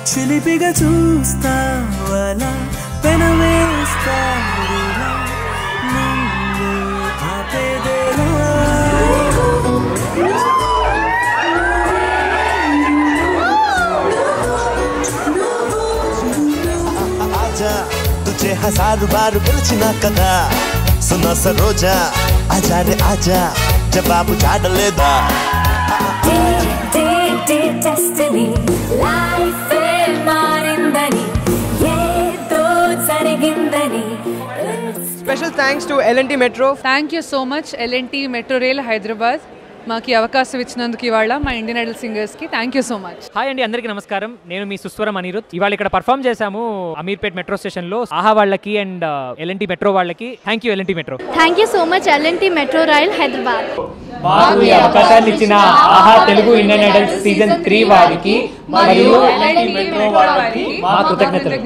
చిలిపిగా చూస్తావలా పెనవేస్తావులా నన్ను ఆపేదేలా आजा तुझे हजारों बार पिलचिना कदा सुना सरोजा आजा रे आजा जवाब झाड़ लेदा destiny life marindani yedo sarigindani. Special thanks to L&T Metro. Thank you so much L&T Metro Rail Hyderabad. మాకు అవకాశం ఇచ్చినందుకు ఇవాళ మా ఇండియన్ ఐడల్ సింగర్స్ కి thank you so much. Hi అండి, అందరికీ నమస్కారం. నేను మీ సుస్వరం అనిరుద్. ఇవాళ ఇక్కడ పర్ఫామ్ చేశాము అమీర్పేట్ మెట్రో స్టేషన్ లో. ఆహా వాళ్ళకి అండ్ L&T మెట్రో వాళ్ళకి thank you. L&T metro thank you so much. L&T metro rail Hyderabad మాకు ఈ అవకాశాన్ని ఇచ్చిన ఆహా తెలుగు ఇండియన్ ఐడల్ సీజన్ 3 వారికి మరియు L&T మెట్రో వాళ్ళకి మా కృతజ్ఞతలు.